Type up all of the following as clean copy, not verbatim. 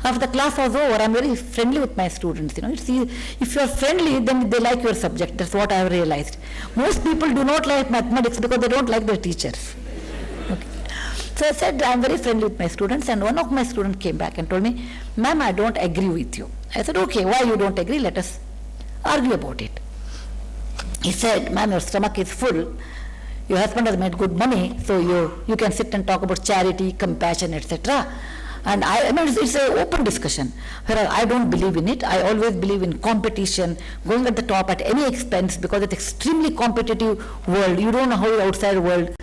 After the class was over, I'm very friendly with my students. If you're friendly, then they like your subject. That's what I have realized. Most people do not like mathematics because they don't like their teachers. Okay. So I said, I'm very friendly with my students, and one of my students came back and told me, ma'am, I don't agree with you. I said, okay, why you don't agree? Let us argue about it. He said, ma'am, your stomach is full. Your husband has made good money, so you can sit and talk about charity, compassion, etc. And I mean, it's an open discussion. Whereas I don't believe in it. I always believe in competition, going at the top at any expense, because it's extremely competitive world. You don't know how the outside world.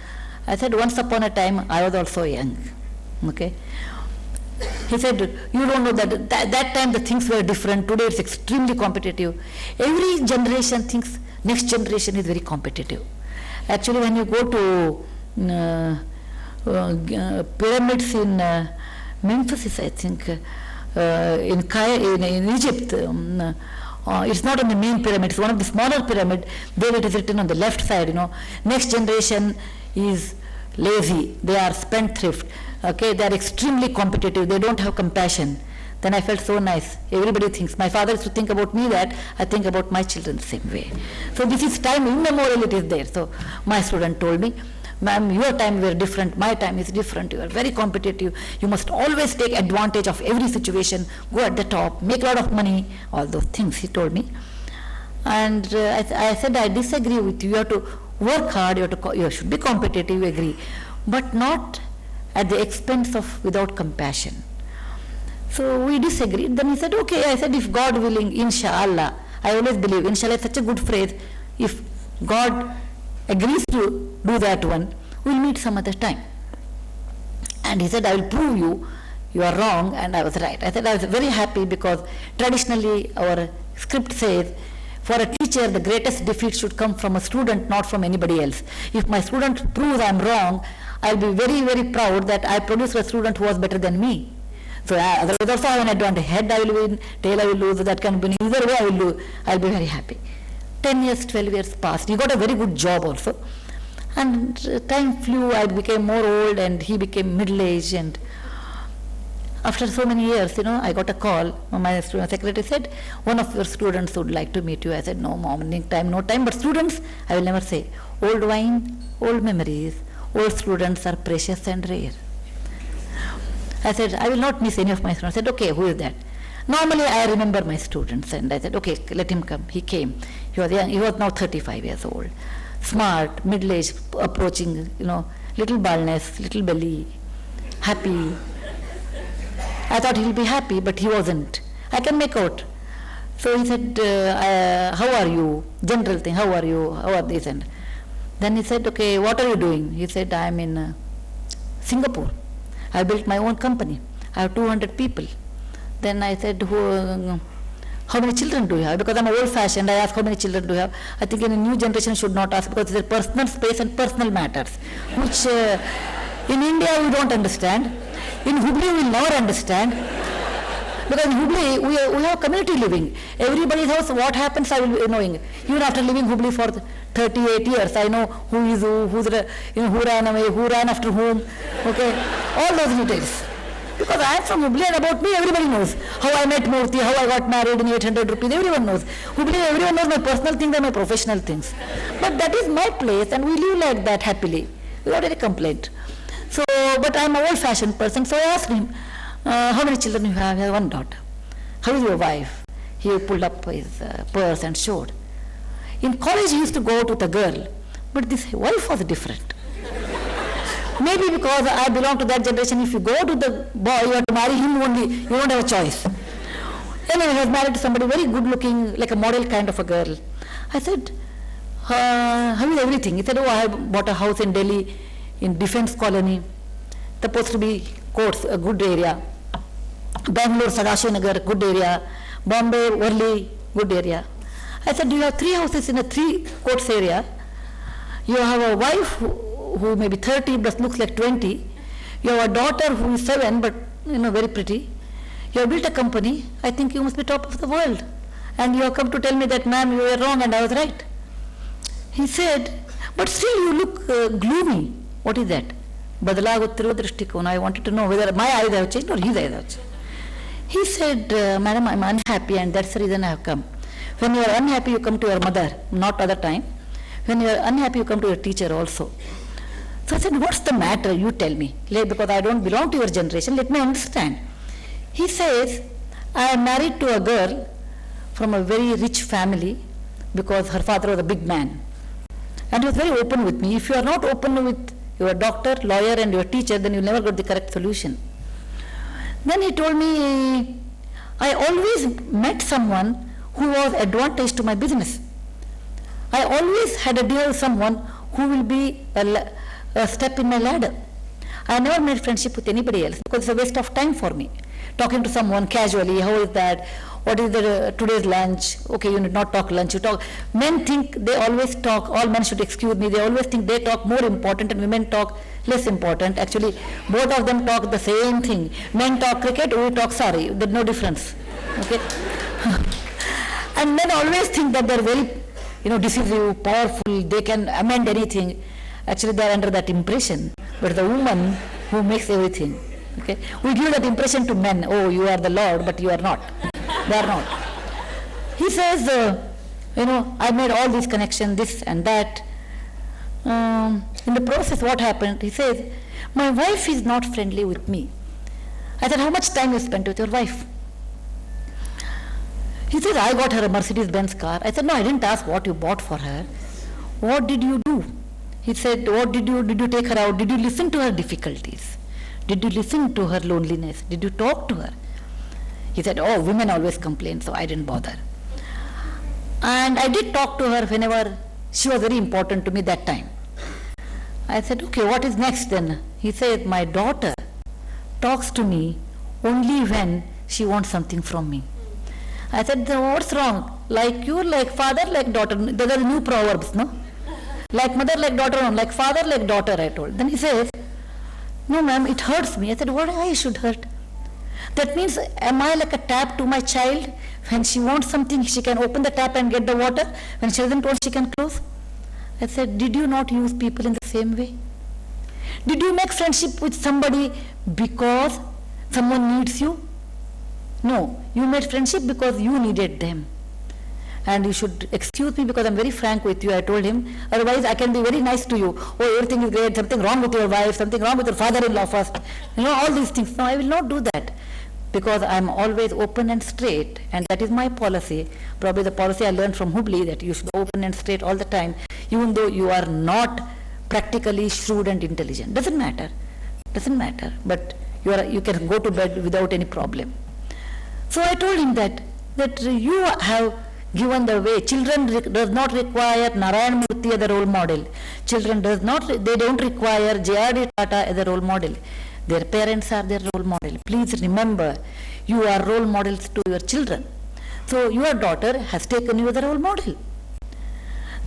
I said, once upon a time, I was also young. Okay. He said, you don't know that time the things were different. Today it's extremely competitive. Every generation thinks next generation is very competitive. Actually, when you go to pyramids in Memphis, I think, in Egypt, it's not on the main pyramid, it's one of the smaller pyramids. There it is written on the left side, next generation is lazy, they are spendthrift, okay, they are extremely competitive, they don't have compassion. Then I felt so nice. Everybody thinks, my father used to think about me that I think about my children the same way. So this is time immemorial, it is there. So my student told me, ma'am, your time were different, my time is different, you are very competitive, you must always take advantage of every situation, go at the top, make a lot of money, all those things he told me. And I said, I disagree with you, you have to work hard, you should be competitive, you agree, but not at the expense of without compassion. So we disagreed. Then he said, okay. I said, if God willing, inshallah. I always believe, inshallah is such a good phrase. If God agrees to do that one, we'll meet some other time. And he said, I will prove you are wrong, and I was right. I said, I was very happy because traditionally our script says, for a teacher, the greatest defeat should come from a student, not from anybody else. If my student proves I'm wrong, I'll be very, very proud that I produced a student who was better than me. So otherwise also I have an advantage. Head I will win, tail I will lose, that can be either way I will lose. I'll be very happy. 10 years, 12 years passed. He got a very good job also. And time flew, I became more old and he became middle-aged, and after so many years, I got a call. My secretary said, one of your students would like to meet you. I said, no mom, no time, but students, I will never say. Old wine, old memories, old students are precious and rare. I said, I will not miss any of my students. I said, okay, who is that? Normally I remember my students, and I said, okay, let him come. He came. He was young. He was now 35 years old. Smart, middle-aged, approaching, little baldness, little belly, happy. I thought he'll be happy, but he wasn't. I can make out. So he said, how are you? General thing, how are you? How are this? And then he said, okay, what are you doing? He said, I'm in Singapore. I built my own company. I have 200 people. Then I said, how many children do you have? Because I'm old-fashioned, I asked how many children do you have. I think in a new generation should not ask, because it's a personal space and personal matters, which in India we don't understand. In Hubli we will never understand. Because in Hubli we have community living. Everybody's house, what happens I will be knowing. Even after living Hubli for 38 years, I know who is who ran away, who ran after whom, okay, all those details. Because I am from Hubli, and about me everybody knows. How I met Murthy, how I got married in 800 rupees, everyone knows. Hubli, everyone knows my personal things and my professional things. But that is my place, and we live like that happily, without any complaint. So, but I am an old-fashioned person, so I asked him, how many children you have? I have one daughter. How is your wife? He pulled up his purse and showed. In college he used to go out with a girl, but this wife was different. Maybe because I belong to that generation, if you go to the boy, you have to marry him only, you don't have a choice. Anyway, he was married to somebody very good looking, like a model kind of a girl. I said, how is everything? He said, oh, I have bought a house in Delhi, in Defense Colony, supposed to be courts, a good area. Bangalore, Sadashivanagar, good area. Bombay, Worli, good area. I said, you have 3 houses in a 3 courts area. You have a wife who may be 30 but looks like 20. You have a daughter who is 7 but very pretty. You have built a company. I think you must be top of the world. And you have come to tell me that, ma'am, you were wrong and I was right. He said, but still you look gloomy. What is that? Badalaguttiro drishtikona. I wanted to know whether my eyes have changed or his eyes have changed. He said, Madam, I'm unhappy and that's the reason I have come. When you are unhappy, you come to your mother, not other time. When you are unhappy, you come to your teacher also. So I said, what's the matter? You tell me. Because I don't belong to your generation, let me understand. He says, I am married to a girl from a very rich family because her father was a big man. And he was very open with me. If you are not open with your doctor, lawyer and your teacher, then you never got the correct solution. Then he told me, I always met someone who was advantage to my business. I always had a deal with someone who will be a step in my ladder. I never made friendship with anybody else because it's a waste of time for me. Talking to someone casually, how is that? What is the today's lunch? Okay, you need not talk lunch, you talk. Men think they always talk, all men should excuse me, they always think they talk more important and women talk less important. Actually, both of them talk the same thing. Men talk cricket, we talk sorry, there's no difference. Okay? And men always think that they're very, decisive, powerful, they can amend anything. Actually, they're under that impression. But the woman who makes everything. Okay? We give that impression to men, oh, you are the Lord, but you are not. They are not. He says, I made all these connections, this and that. In the process, what happened? He says, my wife is not friendly with me. I said, how much time you spent with your wife? He says, I got her a Mercedes-Benz car. I said, no, I didn't ask what you bought for her. What did you do? He said, what did you take her out? Did you listen to her difficulties? Did you listen to her loneliness? Did you talk to her? He said, oh, women always complain, so I didn't bother. And I did talk to her whenever she was very important to me that time. I said, okay, what is next then? He said, my daughter talks to me only when she wants something from me. I said, what's wrong? Like you, like father, like daughter. Those are new proverbs, no? Like mother, like daughter, like father, like daughter, I told. Then he says, no ma'am, it hurts me. I said, why should hurt? That means, am I like a tap to my child? When she wants something, she can open the tap and get the water. When she doesn't want, she can close. I said, did you not use people in the same way? Did you make friendship with somebody because someone needs you? No, you made friendship because you needed them. And you should excuse me because I'm very frank with you, I told him. Otherwise, I can be very nice to you. Oh, everything is great, something wrong with your wife, something wrong with your father-in-law first. All these things. No, I will not do that. Because I'm always open and straight, and that is my policy. Probably the policy I learned from Hubli, that you should be open and straight all the time, even though you are not practically shrewd and intelligent. Doesn't matter. But you can go to bed without any problem. So I told him that you have given the way. Children does not require Narayan Murthy as a role model. Children they don't require J.R.D. Tata as a role model. Their parents are their role model. Please remember, you are role models to your children. So your daughter has taken you as a role model.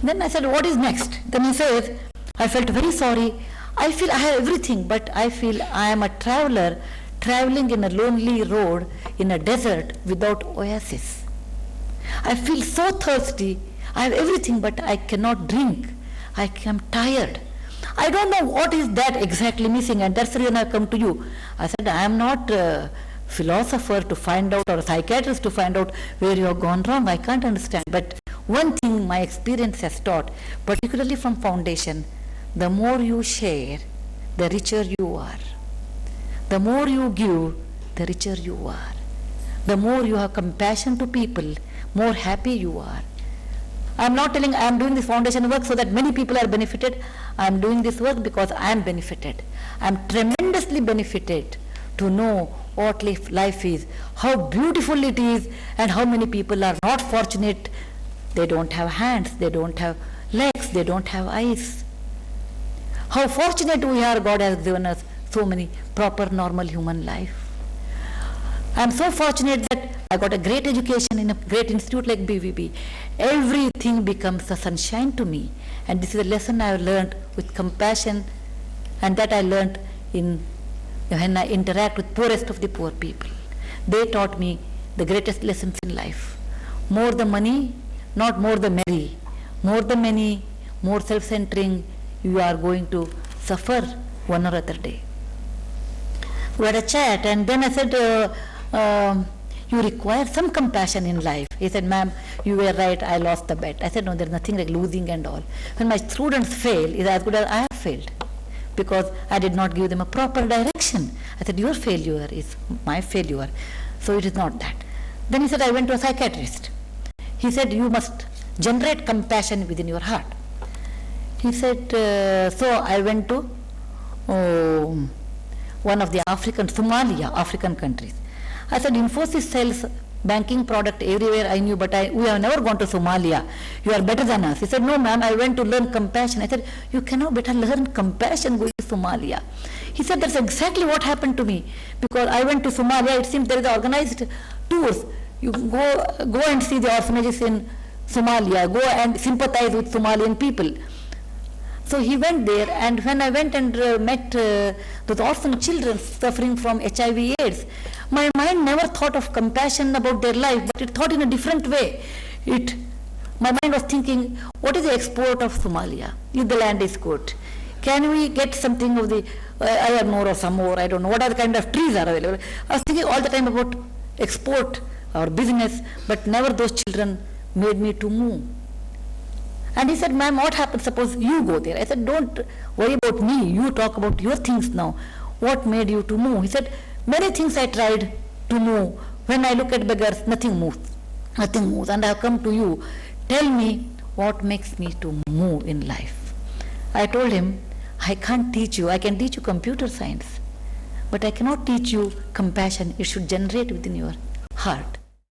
Then I said, what is next? Then he says, I felt very sorry. I feel I have everything, but I feel I am a traveler traveling in a lonely road in a desert without oasis. I feel so thirsty. I have everything, but I cannot drink. I am tired. I don't know what is that exactly missing, and that's the reason I come to you. I said, I am not a philosopher to find out, or a psychiatrist to find out where you have gone wrong. I can't understand. But one thing my experience has taught, particularly from foundation, the more you share, the richer you are. The more you give, the richer you are. The more you have compassion to people, more happy you are. I am not telling I am doing this foundation work so that many people are benefited. I am doing this work because I am benefited. I am tremendously benefited to know what life is, how beautiful it is, and how many people are not fortunate. They don't have hands, they don't have legs, they don't have eyes. How fortunate we are, God has given us so many proper normal human life. I am so fortunate that I got a great education in a great institute like BVB. Everything becomes a sunshine to me, and this is a lesson I have learned with compassion, and that I learned when I interact with poorest of the poor people. They taught me the greatest lessons in life. More the money, not more the merry. More the many, more self-centering, you are going to suffer one or other day. We had a chat, and then I said, you require some compassion in life. He said, ma'am, you were right, I lost the bet. I said, no, there's nothing like losing and all. When my students fail, it's as good as I have failed, because I did not give them a proper direction. I said, your failure is my failure, so it is not that. Then he said, I went to a psychiatrist. He said, you must generate compassion within your heart. He said, so I went to one of the Somalia, African countries. I said, Infosys sells banking product everywhere I knew, but we have never gone to Somalia. You are better than us. He said, no ma'am, I went to learn compassion. I said, you cannot better learn compassion going to Somalia. He said, that's exactly what happened to me, because I went to Somalia. It seems there is organized tours. You go and see the orphanages in Somalia, go and sympathize with Somalian people. So he went there, and when I went and met those orphan children suffering from HIV/AIDS, my mind never thought of compassion about their life, but it thought in a different way. My mind was thinking, what is the export of Somalia? If the land is good, can we get something of the iron ore or some ore? I don't know what other kind of trees are available. I was thinking all the time about export or business, but never those children made me to move. And he said, ma'am, what happens? Suppose you go there. I said, don't worry about me. You talk about your things now. What made you to move? He said, many things I tried to move. When I look at beggars, nothing moves. Nothing moves. And I have come to you. Tell me what makes me to move in life. I told him, I can't teach you. I can teach you computer science, but I cannot teach you compassion. It should generate within your heart.